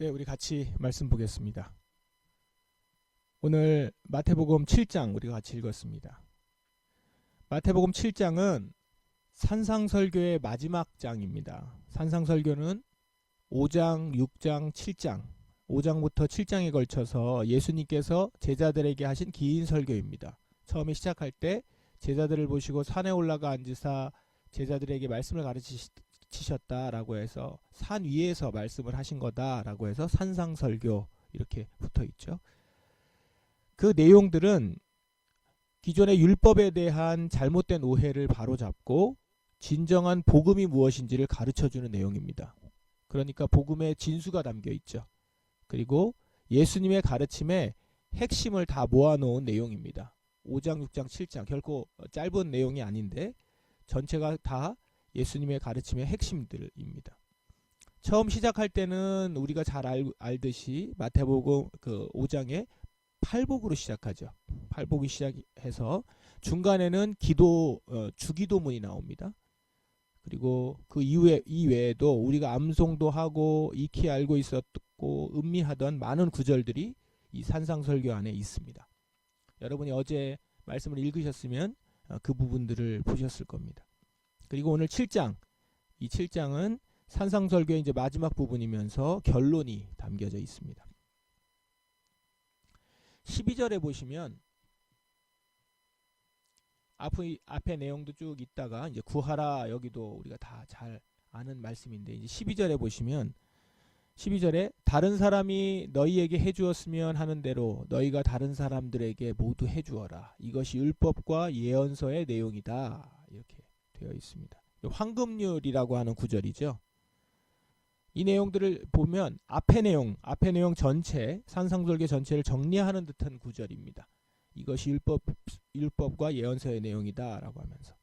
네, 우리 같이 말씀 보겠습니다. 오늘 마태복음 7장 우리가 같이 읽었습니다. 마태복음 7장은 산상설교의 마지막 장입니다. 산상설교는 5장, 6장, 7장, 5장부터 7장에 걸쳐서 예수님께서 제자들에게 하신 긴 설교입니다. 처음에 시작할 때 제자들을 보시고 산에 올라가 앉으사 제자들에게 말씀을 가르치셨다라고 해서 산 위에서 말씀을 하신 거다라고 해서 산상설교 이렇게 붙어있죠. 그 내용들은 기존의 율법에 대한 잘못된 오해를 바로잡고 진정한 복음이 무엇인지를 가르쳐주는 내용입니다. 그러니까 복음의 진수가 담겨있죠. 그리고 예수님의 가르침의 핵심을 다 모아놓은 내용입니다. 5장, 6장, 7장 결코 짧은 내용이 아닌데 전체가 다 예수님의 가르침의 핵심들입니다. 처음 시작할 때는 우리가 잘 알듯이 마태복음 그 5장에 팔복으로 시작하죠. 팔복이 시작해서 중간에는 주기도문이 나옵니다. 그리고 그 이외에도 우리가 암송도 하고 익히 알고 있었고 음미하던 많은 구절들이 이 산상설교 안에 있습니다. 여러분이 어제 말씀을 읽으셨으면 그 부분들을 보셨을 겁니다. 그리고 오늘 7장, 이 7장은 산상설교의 이제 마지막 부분이면서 결론이 담겨져 있습니다. 12절에 보시면 앞에 내용도 쭉 있다가 이제 구하라, 여기도 우리가 다 잘 아는 말씀인데 이제 12절에 보시면 12절에 다른 사람이 너희에게 해주었으면 하는 대로 너희가 다른 사람들에게 모두 해주어라. 이것이 율법과 예언서의 내용이다. 이렇게 되어 있습니다. 황금률이라고 하는 구절이죠. 이 내용들을 보면 앞의 내용 전체, 산상설교 전체를 정리하는 듯한 구절입니다. 이것이 율법과 예언서의 내용이다 라고 하면서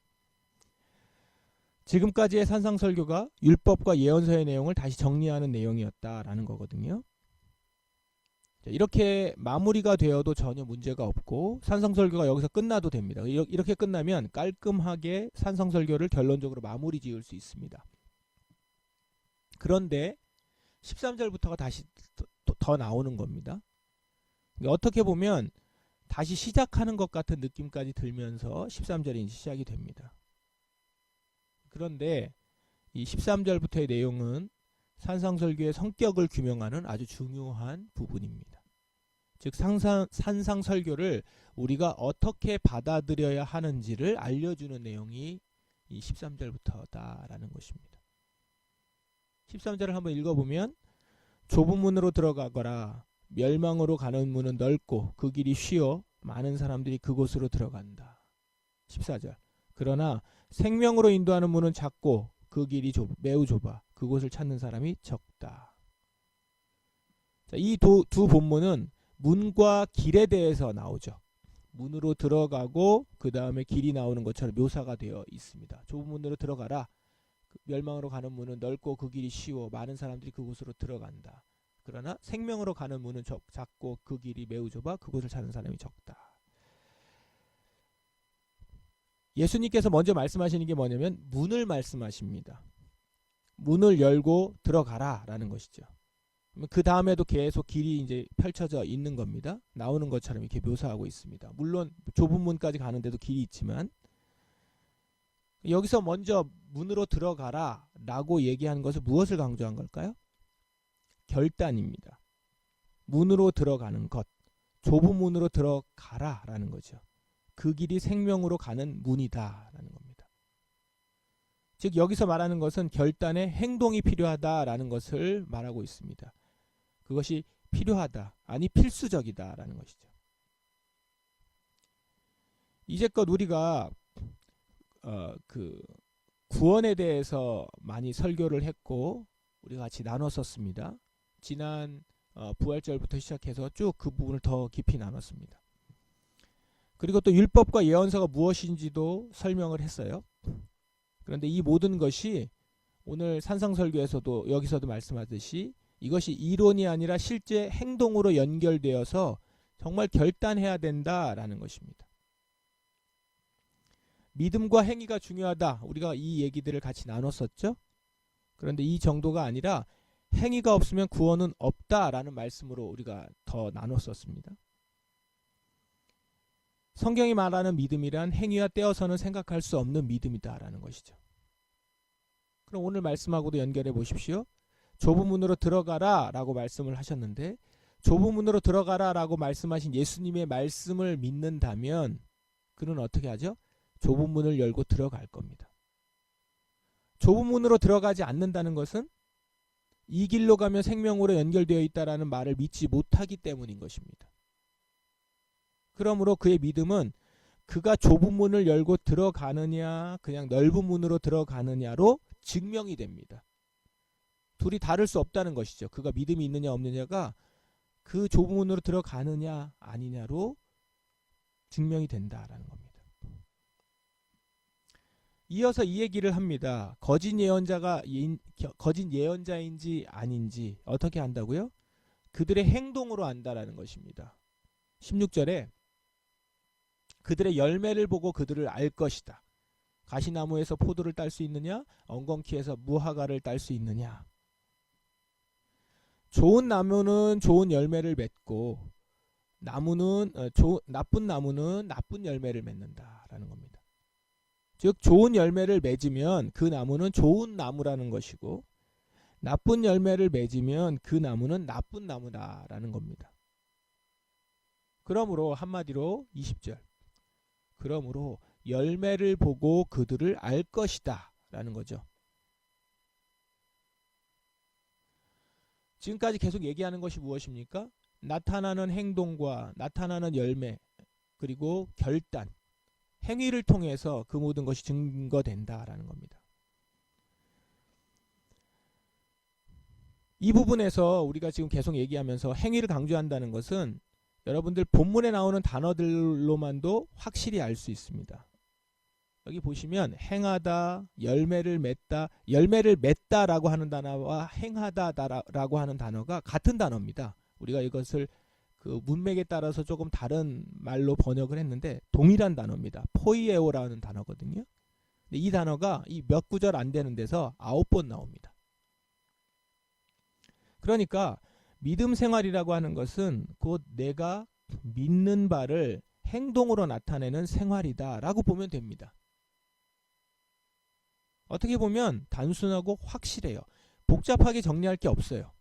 지금까지의 산상설교가 율법과 예언서의 내용을 다시 정리하는 내용이었다라는 거거든요. 이렇게 마무리가 되어도 전혀 문제가 없고 산상설교가 여기서 끝나도 됩니다. 이렇게 끝나면 깔끔하게 산상설교를 결론적으로 마무리 지을 수 있습니다. 그런데 13절부터가 다시 더 나오는 겁니다. 어떻게 보면 다시 시작하는 것 같은 느낌까지 들면서 13절이 시작이 됩니다. 그런데 이 13절부터의 내용은 산상설교의 성격을 규명하는 아주 중요한 부분입니다. 즉 산상설교를 우리가 어떻게 받아들여야 하는지를 알려주는 내용이 이 13절부터다라는 것입니다. 13절을 한번 읽어보면 좁은 문으로 들어가거라. 멸망으로 가는 문은 넓고 그 길이 쉬워 많은 사람들이 그곳으로 들어간다. 14절 그러나 생명으로 인도하는 문은 작고 그 길이 매우 좁아 그곳을 찾는 사람이 적다. 이 두 본문은 문과 길에 대해서 나오죠. 문으로 들어가고 그 다음에 길이 나오는 것처럼 묘사가 되어 있습니다. 좁은 문으로 들어가라. 멸망으로 가는 문은 넓고 그 길이 쉬워 많은 사람들이 그곳으로 들어간다. 그러나 생명으로 가는 문은 작고 그 길이 매우 좁아 그곳을 찾는 사람이 적다. 예수님께서 먼저 말씀하시는 게 뭐냐면 문을 말씀하십니다. 문을 열고 들어가라 라는 것이죠. 그 다음에도 계속 길이 이제 펼쳐져 있는 겁니다. 나오는 것처럼 이렇게 묘사하고 있습니다. 물론 좁은 문까지 가는데도 길이 있지만 여기서 먼저 문으로 들어가라 라고 얘기하는 것은 무엇을 강조한 걸까요? 결단입니다. 문으로 들어가는 것, 좁은 문으로 들어가라 라는 거죠. 그 길이 생명으로 가는 문이다 라는 겁니다. 즉 여기서 말하는 것은 결단의 행동이 필요하다라는 것을 말하고 있습니다. 그것이 필요하다, 아니 필수적이다 라는 것이죠. 이제껏 우리가 구원에 대해서 많이 설교를 했고 우리가 같이 나눴었습니다. 지난 부활절부터 시작해서 쭉 그 부분을 더 깊이 나눴습니다. 그리고 또 율법과 예언서가 무엇인지도 설명을 했어요. 그런데 이 모든 것이 오늘 산상설교에서도 여기서도 말씀하듯이 이것이 이론이 아니라 실제 행동으로 연결되어서 정말 결단해야 된다라는 것입니다. 믿음과 행위가 중요하다. 우리가 이 얘기들을 같이 나눴었죠. 그런데 이 정도가 아니라 행위가 없으면 구원은 없다라는 말씀으로 우리가 더 나눴었습니다. 성경이 말하는 믿음이란 행위와 떼어서는 생각할 수 없는 믿음이다라는 것이죠. 그럼 오늘 말씀하고도 연결해 보십시오. 좁은 문으로 들어가라 라고 말씀을 하셨는데, 좁은 문으로 들어가라 라고 말씀하신 예수님의 말씀을 믿는다면 그는 어떻게 하죠? 좁은 문을 열고 들어갈 겁니다. 좁은 문으로 들어가지 않는다는 것은 이 길로 가면 생명으로 연결되어 있다라는 말을 믿지 못하기 때문인 것입니다. 그러므로 그의 믿음은 그가 좁은 문을 열고 들어가느냐 그냥 넓은 문으로 들어가느냐로 증명이 됩니다. 둘이 다를 수 없다는 것이죠. 그가 믿음이 있느냐 없느냐가 그 좁은 문으로 들어가느냐 아니냐로 증명이 된다라는 겁니다. 이어서 이 얘기를 합니다. 거짓 예언자인지 아닌지 어떻게 안다고요? 그들의 행동으로 안다라는 것입니다. 16절에 그들의 열매를 보고 그들을 알 것이다. 가시나무에서 포도를 딸 수 있느냐? 엉겅퀴에서 무화과를 딸 수 있느냐? 좋은 나무는 좋은 열매를 맺고 나쁜 나무는 나쁜 열매를 맺는다라는 겁니다. 즉 좋은 열매를 맺으면 그 나무는 좋은 나무라는 것이고 나쁜 열매를 맺으면 그 나무는 나쁜 나무다라는 겁니다. 그러므로 한마디로 20절 그러므로 열매를 보고 그들을 알 것이다 라는 거죠. 지금까지 계속 얘기하는 것이 무엇입니까? 나타나는 행동과 나타나는 열매 그리고 결단 행위를 통해서 그 모든 것이 증거된다라는 겁니다. 이 부분에서 우리가 지금 계속 얘기하면서 행위를 강조한다는 것은 여러분들 본문에 나오는 단어들로만도 확실히 알 수 있습니다. 여기 보시면 행하다, 열매를 맺다, 열매를 맺다라고 하는 단어와 행하다라고 하는 단어가 같은 단어입니다. 우리가 이것을 그 문맥에 따라서 조금 다른 말로 번역을 했는데 동일한 단어입니다. 포이에오라는 단어거든요. 근데 이 단어가 이 몇 구절 안 되는 데서 9번 나옵니다. 그러니까 믿음 생활이라고 하는 것은 곧 내가 믿는 바를 행동으로 나타내는 생활이다라고 보면 됩니다. 어떻게 보면 단순하고 확실해요. 복잡하게 정리할 게 없어요.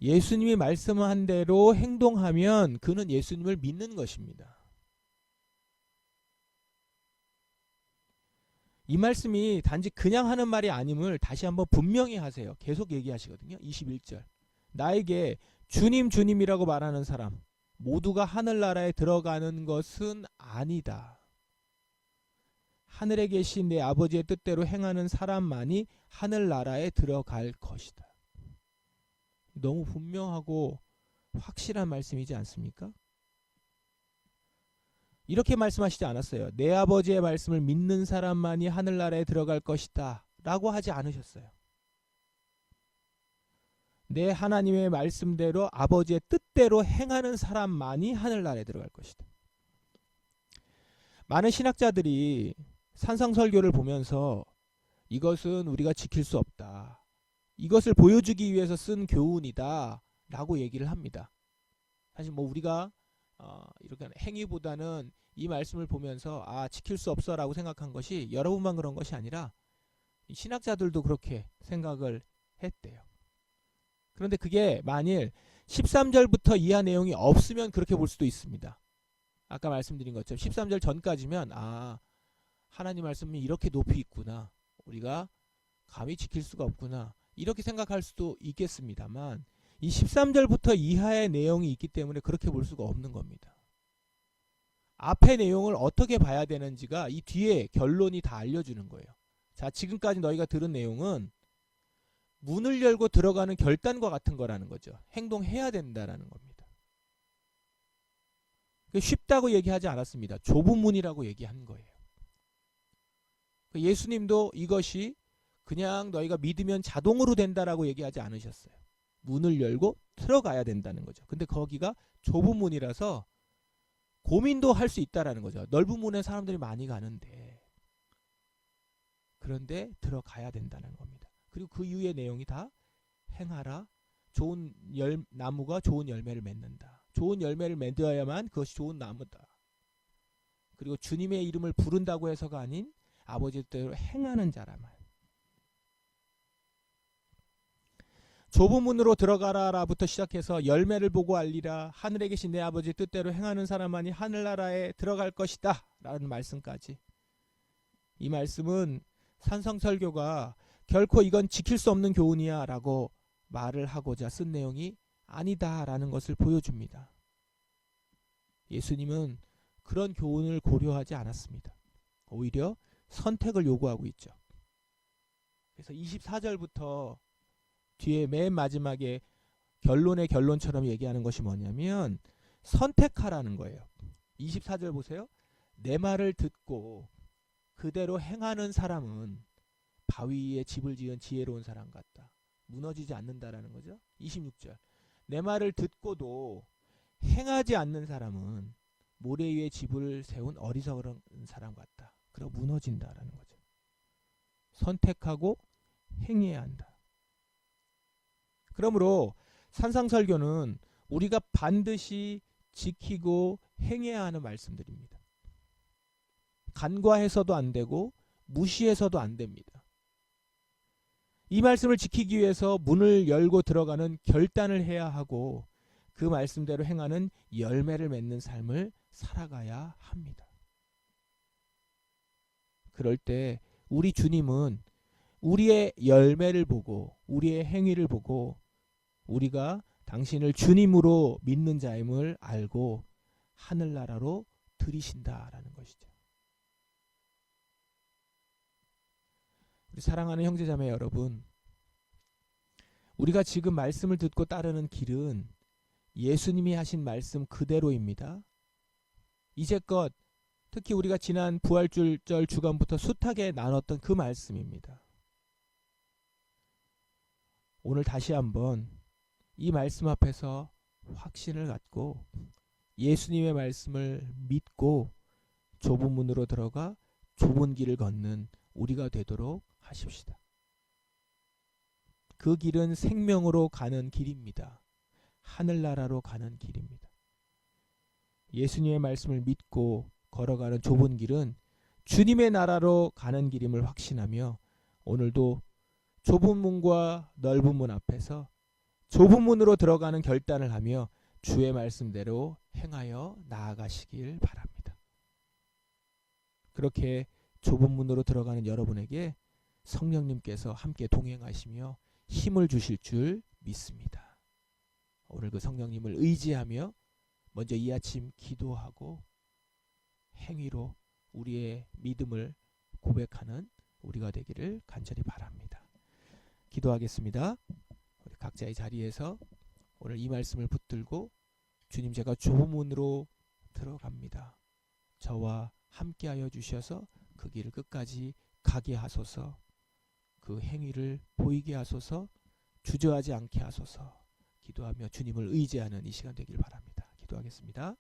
예수님이 말씀한 대로 행동하면 그는 예수님을 믿는 것입니다. 이 말씀이 단지 그냥 하는 말이 아님을 다시 한번 분명히 하세요. 계속 얘기하시거든요. 21절 나에게 주님 주님이라고 말하는 사람 모두가 하늘나라에 들어가는 것은 아니다. 하늘에 계신 내 아버지의 뜻대로 행하는 사람만이 하늘나라에 들어갈 것이다. 너무 분명하고 확실한 말씀이지 않습니까? 이렇게 말씀하시지 않았어요. 내 아버지의 말씀을 믿는 사람만이 하늘나라에 들어갈 것이다 라고 하지 않으셨어요. 내 하나님의 말씀대로 아버지의 뜻대로 행하는 사람만이 하늘나라에 들어갈 것이다. 많은 신학자들이 산상설교를 보면서 이것은 우리가 지킬 수 없다. 이것을 보여주기 위해서 쓴 교훈이다 라고 얘기를 합니다. 사실 뭐 우리가 이렇게 행위보다는 이 말씀을 보면서 지킬 수 없어 라고 생각한 것이 여러분만 그런 것이 아니라 신학자들도 그렇게 생각을 했대요. 그런데 그게 만일 13절부터 이하 내용이 없으면 그렇게 볼 수도 있습니다. 아까 말씀드린 것처럼 13절 전까지면 하나님 말씀이 이렇게 높이 있구나. 우리가 감히 지킬 수가 없구나. 이렇게 생각할 수도 있겠습니다만 이 13절부터 이하의 내용이 있기 때문에 그렇게 볼 수가 없는 겁니다. 앞의 내용을 어떻게 봐야 되는지가 이 뒤에 결론이 다 알려주는 거예요. 자, 지금까지 너희가 들은 내용은 문을 열고 들어가는 결단과 같은 거라는 거죠. 행동해야 된다라는 겁니다. 쉽다고 얘기하지 않았습니다. 좁은 문이라고 얘기한 거예요. 예수님도 이것이 그냥 너희가 믿으면 자동으로 된다라고 얘기하지 않으셨어요. 문을 열고 들어가야 된다는 거죠. 근데 거기가 좁은 문이라서 고민도 할 수 있다라는 거죠. 넓은 문에 사람들이 많이 가는데 그런데 들어가야 된다는 겁니다. 그리고 그 이후의 내용이 다 행하라. 나무가 좋은 열매를 맺는다. 좋은 열매를 맺어야만 그것이 좋은 나무다. 그리고 주님의 이름을 부른다고 해서가 아닌 아버지 뜻대로 행하는 자라만. 좁은 문으로 들어가라라부터 시작해서 열매를 보고 알리라. 하늘에 계신 내 아버지 뜻대로 행하는 사람만이 하늘나라에 들어갈 것이다. 라는 말씀까지. 이 말씀은 산성설교가 결코 이건 지킬 수 없는 교훈이야 라고 말을 하고자 쓴 내용이 아니다라는 것을 보여줍니다. 예수님은 그런 교훈을 고려하지 않았습니다. 오히려 선택을 요구하고 있죠. 그래서 24절부터 뒤에 맨 마지막에 결론의 결론처럼 얘기하는 것이 뭐냐면 선택하라는 거예요. 24절 보세요. 내 말을 듣고 그대로 행하는 사람은 바위 위에 집을 지은 지혜로운 사람 같다. 무너지지 않는다라는 거죠. 26절. 내 말을 듣고도 행하지 않는 사람은 모래 위에 집을 세운 어리석은 사람 같다. 그리고 무너진다라는 거죠. 선택하고 행해야 한다. 그러므로 산상설교는 우리가 반드시 지키고 행해야 하는 말씀들입니다. 간과해서도 안 되고 무시해서도 안 됩니다. 이 말씀을 지키기 위해서 문을 열고 들어가는 결단을 해야 하고 그 말씀대로 행하는 열매를 맺는 삶을 살아가야 합니다. 그럴 때 우리 주님은 우리의 열매를 보고 우리의 행위를 보고 우리가 당신을 주님으로 믿는 자임을 알고 하늘나라로 들이신다라는 것이죠. 우리 사랑하는 형제자매 여러분, 우리가 지금 말씀을 듣고 따르는 길은 예수님이 하신 말씀 그대로입니다. 이제껏 특히 우리가 지난 부활주일 주간부터 숱하게 나눴던 그 말씀입니다. 오늘 다시 한번 이 말씀 앞에서 확신을 갖고 예수님의 말씀을 믿고 좁은 문으로 들어가 좁은 길을 걷는 우리가 되도록 하십시다. 그 길은 생명으로 가는 길입니다. 하늘나라로 가는 길입니다. 예수님의 말씀을 믿고 걸어가는 좁은 길은 주님의 나라로 가는 길임을 확신하며 오늘도 좁은 문과 넓은 문 앞에서 좁은 문으로 들어가는 결단을 하며 주의 말씀대로 행하여 나아가시길 바랍니다. 그렇게 좁은 문으로 들어가는 여러분에게 성령님께서 함께 동행하시며 힘을 주실 줄 믿습니다. 오늘 그 성령님을 의지하며 먼저 이 아침 기도하고 행위로 우리의 믿음을 고백하는 우리가 되기를 간절히 바랍니다. 기도하겠습니다. 우리 각자의 자리에서 오늘 이 말씀을 붙들고 주님, 제가 좁은 문으로 들어갑니다. 저와 함께하여 주셔서 그 길을 끝까지 가게 하소서. 그 행위를 보이게 하소서. 주저하지 않게 하소서. 기도하며 주님을 의지하는 이 시간 되길 바랍니다. 기도하겠습니다.